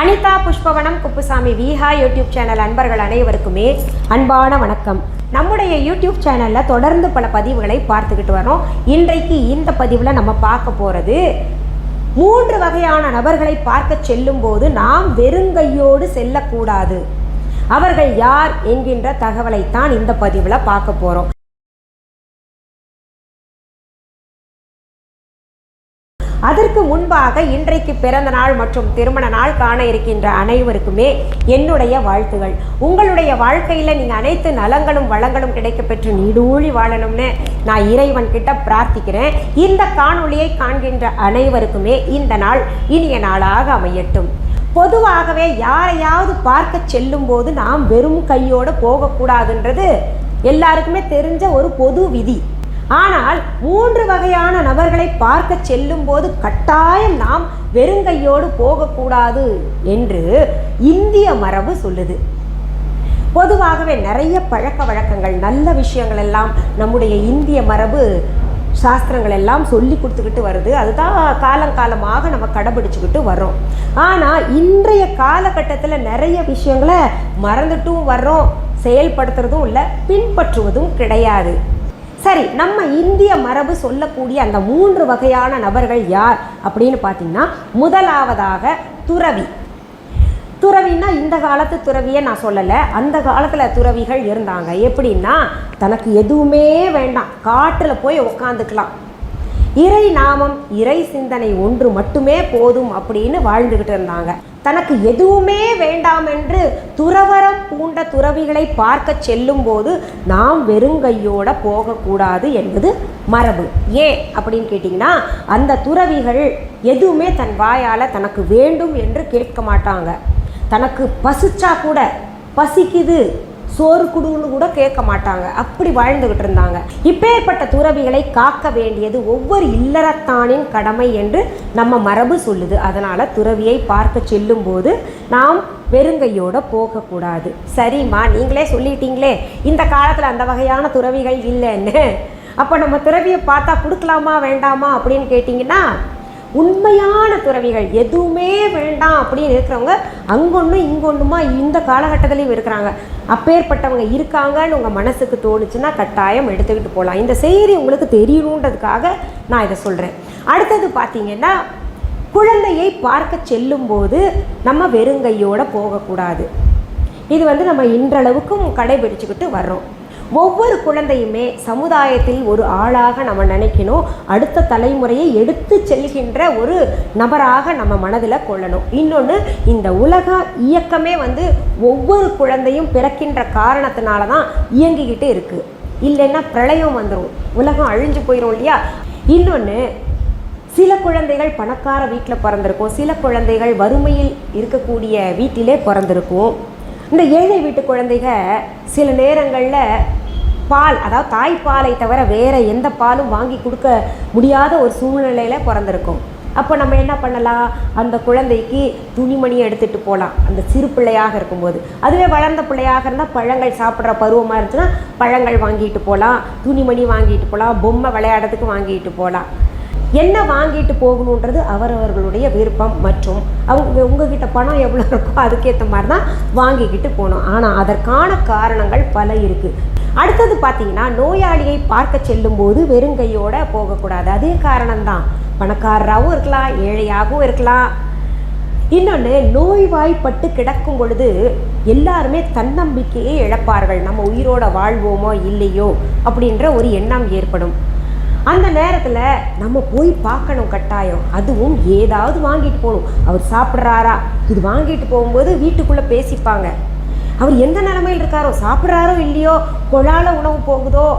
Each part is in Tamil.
Anitha Pushpavanam Kuppusamy Viha YouTube channel அன்பர்கள் அனைவருக்குமே அன்பான வணக்கம். நம்முடைய YouTube சேனல்ல தொடர்ந்து பல பதிவுகளை பார்த்துக்கிட்டு வரோம். இன்றைக்கு இந்த பதிவுல நம்ம பார்க்க போறது 3 வகையான நபர்களை பார்க்க செல்லும்போது நாம் வெறுங்கையோடு செல்லக்கூடாது. அவர்கள் யார் என்கின்ற தகவலை தான் இந்த பதிவுல பார்க்க போறோம். அதற்கு முன்பாக இன்றைக்கு பிறந்த நாள் மற்றும் திருமண நாள் காண இருக்கின்ற அனைவருக்குமே என்னுடைய வாழ்த்துகள். உங்களுடைய வாழ்க்கையில் நீங்கள் அனைத்து நலங்களும் வளங்களும் கிடைக்கப்பெற்று நீடூழி வாழணும்னு நான் இறைவன் கிட்ட பிரார்த்திக்கிறேன். இந்த காணொளியை காண்கின்ற அனைவருக்குமே இந்த நாள் இனிய நாளாக அமையட்டும். பொதுவாகவே யாரையாவது பார்க்க செல்லும் போது நாம் வெறும் கையோடு போகக்கூடாதுன்றது எல்லாருக்குமே தெரிஞ்ச ஒரு பொது விதி. ஆனால் 3 வகையான நபர்களை பார்க்க செல்லும் போது கட்டாயம் நாம் வெறுங்கையோடு போகக்கூடாது என்று இந்திய மரபு சொல்லுது. பொதுவாகவே நிறைய பழக்க வழக்கங்கள் நல்ல விஷயங்கள் எல்லாம் நம்முடைய இந்திய மரபு சாஸ்திரங்கள் எல்லாம் சொல்லி கொடுத்துக்கிட்டு வருது. அதுதான் காலங்காலமாக நம்ம கடைபிடிச்சுக்கிட்டு வர்றோம். ஆனால் இன்றைய காலகட்டத்தில் நிறைய விஷயங்களை மறந்துட்டும் வர்றோம், செயல்படுத்துறதும் இல்லை, பின்பற்றுவதும் கிடையாது. சரி, நம்ம இந்திய மரபு சொல்லக்கூடிய அந்த 3 வகையான நபர்கள் யார் அப்படின்னு பார்த்தீங்கன்னா, முதலாவதாக துறவி. துறவின்னா இந்த காலத்து துறவியை நான் சொல்லலை, அந்த காலத்தில் துறவிகள் இருந்தாங்க. எப்படின்னா, தனக்கு எதுவுமே வேண்டாம், காட்டில் போய் உக்காந்துக்கலாம், இறை நாமம் இறை சிந்தனை ஒன்று மட்டுமே போதும் அப்படின்னு வாழ்ந்துக்கிட்டு இருந்தாங்க. தனக்கு எதுவுமே வேண்டாம் என்று துறவரம் பூண்ட துறவிகளை பார்க்க செல்லும் போது நாம் வெறுங்கையோட போகக்கூடாது என்பது மரபு. ஏன் அப்படின்னு கேட்டிங்கன்னா, அந்த துறவிகள் எதுவுமே தன் வாயால் தனக்கு வேண்டும் என்று கேட்க மாட்டாங்க. தனக்கு பசிச்சா கூட பசிக்குது சோறு குடுன்னு கூட கேட்க மாட்டாங்க. அப்படி வாழ்ந்துகிட்டு இருந்தாங்க. இப்பேற்பட்ட துறவிகளை காக்க வேண்டியது ஒவ்வொரு இல்லறத்தானின் கடமை என்று நம்ம மரபு சொல்லுது. அதனால் துறவியை பார்க்க செல்லும் போது நாம் வெறுங்கையோட போகக்கூடாது. சரிம்மா, நீங்களே சொல்லிட்டீங்களே இந்த காலத்தில் அந்த வகையான துறவிகள் இல்லைன்னு, அப்போ நம்ம துறவியை பார்த்தா கொடுக்கலாமா வேண்டாமா அப்படின்னு கேட்டிங்கன்னா, உண்மையான துறவிகள் எதுவுமே வேண்டாம் அப்படின்னு இருக்கிறவங்க அங்கொன்றும் இங்கொன்றுமா இந்த காலகட்டத்திலையும் இருக்கிறாங்க. அப்பேற்பட்டவங்க இருக்காங்கன்னு உங்கள் மனசுக்கு தோணுச்சுன்னா கட்டாயம் எடுத்துக்கிட்டு போகலாம். இந்த செய்தி உங்களுக்கு தெரியணுன்றதுக்காக நான் இதை சொல்கிறேன். அடுத்தது பார்த்தீங்கன்னா, குழந்தையை பார்க்க செல்லும்போது நம்ம வெறுங்கையோடு போகக்கூடாது. இது நம்ம இன்றளவுக்கும் கடைபிடிச்சுக்கிட்டு வர்றோம். ஒவ்வொரு குழந்தையுமே சமுதாயத்தில் ஒரு ஆளாக நம்ம நினைக்கணும். அடுத்த தலைமுறையை எடுத்து செல்கின்ற ஒரு நபராக நம்ம மனதில் கொள்ளணும். இன்னொன்று, இந்த உலக இயக்கமே ஒவ்வொரு குழந்தையும் பிறக்கின்ற காரணத்தினால தான் இயங்கிக்கிட்டு இருக்குது. இல்லைன்னா பிரளயம் வந்துடும், உலகம் அழிஞ்சு போயிடும் இல்லையா. இன்னொன்று, சில குழந்தைகள் பணக்கார வீட்டில் பிறந்திருக்கும், சில குழந்தைகள் வறுமையில் இருக்கக்கூடிய வீட்டிலே பிறந்திருக்கும். இந்த ஏழை வீட்டு குழந்தைக சில நேரங்களில் பால், அதாவது தாய்ப்பாலை தவிர வேறு எந்த பாலும் வாங்கி கொடுக்க முடியாத ஒரு சூழ்நிலையில் பிறந்திருக்கும். அப்போ நம்ம என்ன பண்ணலாம், அந்த குழந்தைக்கு துணிமணி எடுத்துகிட்டு போகலாம். அந்த சிறு பிள்ளையாக இருக்கும்போது, அதுவே வளர்ந்த பிள்ளையாக இருந்தால் பழங்கள் சாப்பிட்ற பருவமாக இருந்துச்சுன்னா பழங்கள் வாங்கிட்டு போகலாம், துணிமணி வாங்கிட்டு போகலாம், பொம்மை விளையாடுறதுக்கு வாங்கிட்டு போகலாம். என்ன வாங்கிட்டு போகணுன்றது அவரவர்களுடைய விருப்பம் மற்றும் உங்ககிட்ட பணம் எவ்வளோ இருக்கோ அதுக்கேற்ற மாதிரி தான் வாங்கிக்கிட்டு போகணும். ஆனால் அதற்கான காரணங்கள் பல இருக்குது. அடுத்தது பார்த்தீங்கன்னா, நோயாளியை பார்க்க செல்லும்போது வெறுங்கையோடு போகக்கூடாது. அதே காரணம்தான், பணக்காரராகவும் இருக்கலாம், ஏழையாகவும் இருக்கலாம். இன்னொன்று, நோய்வாய்ப்பட்டு கிடக்கும் பொழுது எல்லாருமே தன்னம்பிக்கையை இழப்பார்கள். நம்ம உயிரோட வாழ்வோமோ இல்லையோ அப்படின்ற ஒரு எண்ணம் ஏற்படும். அந்த நேரத்தில் நம்ம போய் பார்க்கணும் கட்டாயம். அதுவும் ஏதாவது வாங்கிட்டு போகணும். அவர் சாப்பிட்றாரா, இது வாங்கிட்டு போகும்போது வீட்டுக்குள்ளே பேசிப்பாங்க. அவர் எந்த நிலைமையில் இருக்காரோ, சாப்பிட்றாரோ இல்லையோ, கொழால உணவு போகுதோ,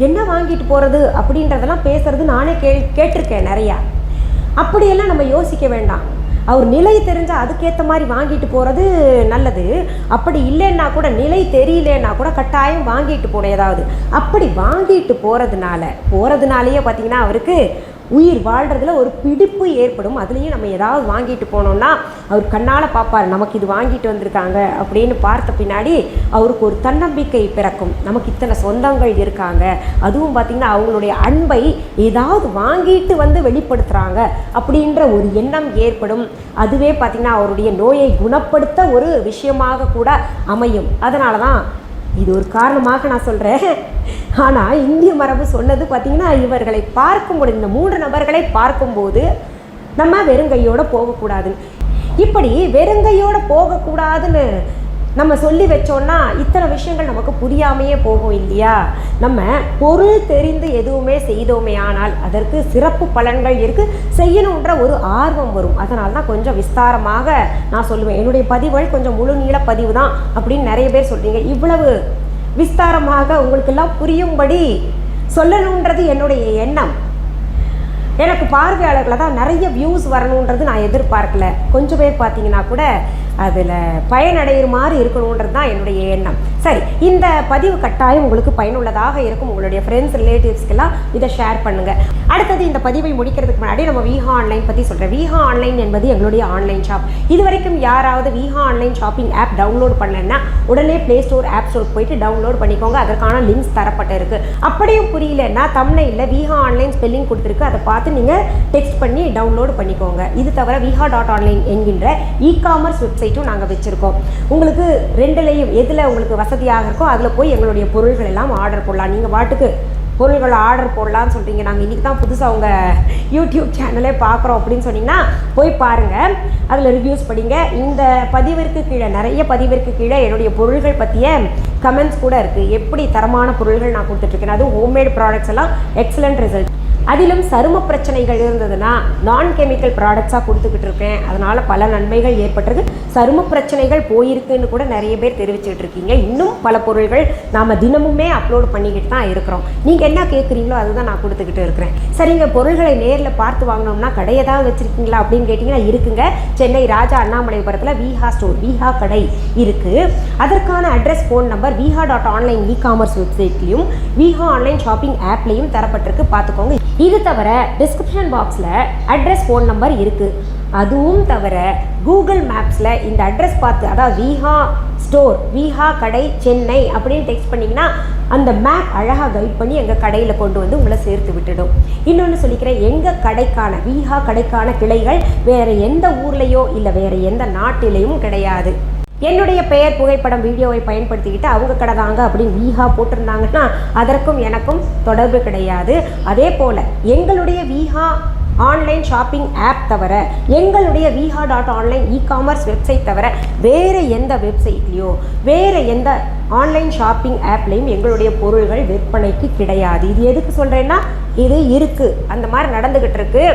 என்ன வாங்கிட்டு போகிறது அப்படின்றதெல்லாம் பேசுறது நானே கேட்டிருக்கேன் நிறையா. அப்படியெல்லாம் நம்ம யோசிக்க வேண்டாம். அவர் நிலை தெரிஞ்சால் அதுக்கேற்ற மாதிரி வாங்கிட்டு போகிறது நல்லது. அப்படி இல்லைன்னா கூட, நிலை தெரியலன்னா கூட கட்டாயம் வாங்கிட்டு போகணும் ஏதாவது. அப்படி வாங்கிட்டு போகிறதுனாலேயே பார்த்திங்கன்னா அவருக்கு உயிர் வாழ்கிறதுல ஒரு பிடிப்பு ஏற்படும். அதுலேயும் நம்ம ஏதாவது வாங்கிட்டு போனோம்னா அவர் கண்ணால் பார்ப்பார், நமக்கு இது வாங்கிட்டு வந்திருக்காங்க அப்படின்னு பார்த்த பின்னாடி அவருக்கு ஒரு தன்னம்பிக்கை பிறக்கும். நமக்கு இத்தனை சொந்தங்கள் இருக்காங்க, அதுவும் பார்த்திங்கன்னா அவங்களுடைய அன்பை ஏதாவது வாங்கிட்டு வந்து வெளிப்படுத்துகிறாங்க அப்படின்ற ஒரு எண்ணம் ஏற்படும். அதுவே பார்த்திங்கன்னா அவருடைய நோயை குணப்படுத்த ஒரு விஷயமாக கூட அமையும். அதனால தான் இது ஒரு காரணமாக நான் சொல்கிறேன். ஆனால் இந்திய மரபு சொன்னது பார்த்திங்கன்னா இவர்களை பார்க்கும்போது, இந்த 3 நபர்களை பார்க்கும்போது நம்ம வெறுங்கையோடு போகக்கூடாது. இப்படி வெறுங்கையோடு போகக்கூடாதுன்னு நம்ம சொல்லி வச்சோன்னா இத்தனை விஷயங்கள் நமக்கு புரியாமையே போகும் இல்லையா? நம்ம பொருள் தெரிந்து எதுவுமே செய்தோமே ஆனால் அதற்கு சிறப்பு பலன்கள் இருக்குது, செய்யணுன்ற ஒரு ஆர்வம் வரும். அதனால தான் கொஞ்சம் விஸ்தாரமாக நான் சொல்லுவேன். என்னுடைய பதிவுகள் கொஞ்சம் முழு நீள பதிவு தான் அப்படின்னு நிறைய பேர் சொல்கிறீங்க. இவ்வளவு விஸ்தாரமாக உங்களுக்கெல்லாம் புரியும்படி சொல்லணுன்றது என்னுடைய எண்ணம். எனக்கு பார்வையாளர்களை தான் நிறைய வியூஸ் வரணுன்றது நான் எதிர்பார்க்கல. கொஞ்சம் பேர் பார்த்தீங்கன்னா கூட அதில் பயனடைகிற மாதிரி இருக்கணுன்றது தான் என்னுடைய எண்ணம். சரி, இந்த பதிவு கட்டாயம் உங்களுக்கு பயனுள்ளதாக இருக்கும். உங்களுடைய ஃப்ரெண்ட்ஸ் ரிலேட்டிவ்ஸ்க்கெல்லாம் இதை ஷேர் பண்ணுங்கள். அடுத்தது இந்த பதிவை முடிக்கிறதுக்கு முன்னாடி நம்ம விஹா ஆன்லைன் பற்றி சொல்கிறேன். விஹா ஆன்லைன் என்பது எங்களுடைய ஆன்லைன் ஷாப். இது வரைக்கும் யாராவது Viha online shopping app download பண்ணலன்னா உடனே ப்ளே ஸ்டோர் ஆப் ஸ்டோர் போயிட்டு டவுன்லோட் பண்ணிக்கோங்க. அதற்கான லிங்க்ஸ் தரப்பட்டு இருக்குது. அப்படியும் புரியலன்னா தம்ப்நெயில்ல விஹா ஆன்லைன் ஸ்பெல்லிங் கொடுத்துருக்கு, அதை பார்த்து நீங்கள் டெக்ஸ்ட் பண்ணி டவுன்லோட் பண்ணிக்கோங்க. இது தவிர viha.online என்கின்ற இ-காமர்ஸ் வெப்சைட்டும் நாங்கள் வச்சுருக்கோம். உங்களுக்கு ரெண்டுலேயும் எதில் உங்களுக்கு வசதியாக இருக்கோ அதில் போய் எங்களுடைய பொருள்கள் எல்லாம் ஆர்டர் போடலாம். நீங்கள் பாட்டுக்கு பொருள்களை ஆர்டர் போடலான்னு சொல்கிறீங்க, நாங்கள் இன்றைக்கி தான் புதுசாக உங்கள் யூடியூப் சேனலே பார்க்குறோம் அப்படின்னு சொன்னிங்கன்னா போய் பாருங்கள், அதில் ரிவ்யூஸ் படிங்க. இந்த பதிவிற்கு கீழே, நிறைய பதிவிற்கு கீழே என்னுடைய பொருள்கள் பற்றிய கமெண்ட்ஸ் கூட இருக்குது. எப்படி தரமான பொருள்கள் நான் கொடுத்துட்ருக்கேன், அதுவும் ஹோம்மேட் ப்ராடக்ட்ஸ் எல்லாம் எக்ஸலண்ட் ரிசல்ட். அதிலும் சரும பிரச்சனைகள் இருந்ததுன்னா நான் கெமிக்கல் ப்ராடக்ட்ஸாக கொடுத்துக்கிட்டு இருக்கேன். அதனால் பல நன்மைகள் ஏற்பட்டிருக்கு. சரும பிரச்சனைகள் போயிருக்குன்னு கூட நிறைய பேர் தெரிவிச்சுட்டு இருக்கீங்க. இன்னும் பல பொருள்கள் நாம் தினமுமே அப்லோட் பண்ணிக்கிட்டு தான் இருக்கிறோம். நீங்கள் என்ன கேட்குறீங்களோ அதுதான் நான் கொடுத்துக்கிட்டு இருக்கிறேன். சரிங்க, பொருள்களை நேரில் பார்த்து வாங்கினோம்னா கடையை தான் வச்சுருக்கீங்களா அப்படின்னு கேட்டிங்கன்னா இருக்குங்க. சென்னை ராஜா அண்ணாமலைபுரத்தில் விஹா ஸ்டோர், விஹா கடை இருக்குது. அதற்கான address, phone number viha.online e commerce வெப்சைட்லையும் விஹா ஆன்லைன் ஷாப்பிங் ஆப்லேயும் தரப்பட்டிருக்கு, பார்த்துக்கோங்க. இது தவிர டிஸ்கிரிப்ஷன் பாக்ஸில் அட்ரஸ், ஃபோன் நம்பர் இருக்குது. அதுவும் தவிர கூகுள் மேப்ஸில் இந்த அட்ரஸ் பார்த்து, அதாவது விஹா ஸ்டோர், விஹா கடை சென்னை அப்படின்னு டெக்ஸ்ட் பண்ணிங்கன்னா அந்த மேப் அழகாக கைட் பண்ணி எங்கள் கடையில் கொண்டு வந்து உங்களை சேர்த்து விட்டுடும். இன்னொன்று சொல்லிக்கிறேன், எங்கள் கடைக்கான, விஹா கடைக்கான கிளைகள் வேறு எந்த ஊர்லேயோ இல்லை வேறு எந்த நாட்டிலையும் கிடையாது. என்னுடைய பெயர், புகைப்படம், வீடியோவை பயன்படுத்திக்கிட்டு அவங்க கடை தாங்க அப்படின்னு விஹா போட்டிருந்தாங்கன்னா அதற்கும் எனக்கும் தொடர்பு கிடையாது. அதே போல் எங்களுடைய விஹா ஆன்லைன் ஷாப்பிங் ஆப் தவிர, எங்களுடைய viha.online இ-காமர்ஸ் வெப்சைட் தவிர வேறு எந்த வெப்சைட்லேயோ வேறு எந்த ஆன்லைன் ஷாப்பிங் ஆப்லேயும் எங்களுடைய பொருள்கள் விற்பனைக்கு கிடையாது. இது எதுக்கு சொல்கிறேன்னா, இது இருக்குது, அந்த மாதிரி நடந்துக்கிட்டு இருக்கு.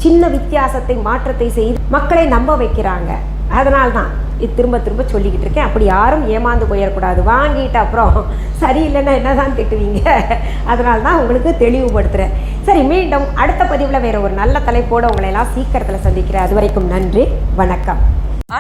சின்ன வித்தியாசத்தை, மாற்றத்தை செய்து மக்களை நம்ப வைக்கிறாங்க. அதனால்தான் இது திரும்ப திரும்ப சொல்லிக்கிட்டு இருக்கேன். அப்படி யாரும் ஏமாந்து போயிடக்கூடாது. வாங்கிட்டு அப்புறம் சரியில்லைன்னா என்ன தான் திட்டுவீங்க. அதனால தான் உங்களுக்கு தெளிவுபடுத்துகிறேன். சரி, மீண்டும் அடுத்த பதிவில் வேறு ஒரு நல்ல தலைப்போடு உங்களை எல்லாம் சீக்கிரத்தில் சந்திக்கிறேன். அது வரைக்கும் நன்றி, வணக்கம்.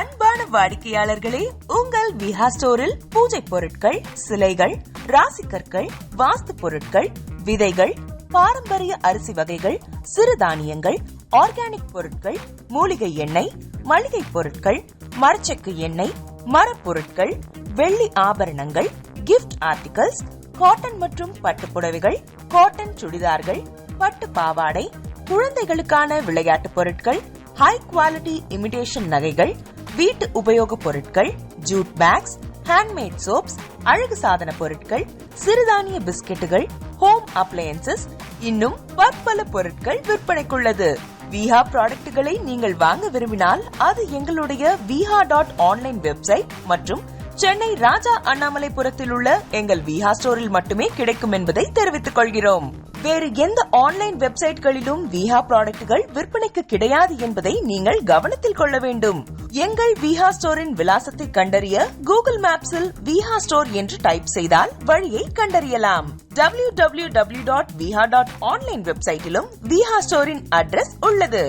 அன்பான வாடிக்கையாளர்களே, உங்கள் விஹா ஸ்டோரில் பூஜை பொருட்கள், சிலைகள், ராசிக்கற்கள், வாஸ்து பொருட்கள், விதைகள், பாரம்பரிய அரிசி வகைகள், சிறுதானியங்கள், ஆர்கானிக் பொருட்கள், மூலிகை எண்ணெய், மளிகை பொருட்கள், மரச்செக்கு எண்ணெய், மரப்பொருட்கள், வெள்ளி ஆபரணங்கள், கிஃப்ட் ஆர்டிகல்ஸ், காட்டன் மற்றும் பட்டு புடவைகள், காட்டன் சுடிதார்கள், பட்டு பாவாடை, குழந்தைகளுக்கான விளையாட்டு பொருட்கள், ஹை குவாலிட்டி இமிடேஷன் நகைகள், வீட்டு உபயோக பொருட்கள், ஜூட் பேக்ஸ், ஹேண்ட்மேட் சோப்ஸ், அழகு சாதன பொருட்கள், சிறுதானிய பிஸ்கெட்டுகள், ஹோம் அப்ளையன்சஸ், இன்னும் பற்பல பொருட்கள் விற்பனைக்குள்ளது. விஹா ப்ராடக்ட்களை நீங்கள் வாங்க விரும்பினால் அது எங்களுடைய viha.online வெப்சைட் மற்றும் சென்னை ராஜா அண்ணாமலைபுரத்தில் உள்ள எங்கள் விஹா ஸ்டோரில் மட்டுமே கிடைக்கும் என்பதை தெரிவித்துக் கொள்கிறோம். வேறு எந்த ஆன்லைன் வெப்சைட்களிலும் விஹா ப்ராடக்ட்கள் விற்பனைக்கு கிடையாது என்பதை நீங்கள் கவனத்தில் கொள்ள வேண்டும். எங்கள் விஹா ஸ்டோரின் விலாசத்தை கண்டறிய கூகுள் மேப்ஸில் விஹா ஸ்டோர் என்று டைப் செய்தால் வழியை கண்டறியலாம். www.viha.online வெப்சைட்டிலும் விஹா ஸ்டோரின் அட்ரஸ் உள்ளது.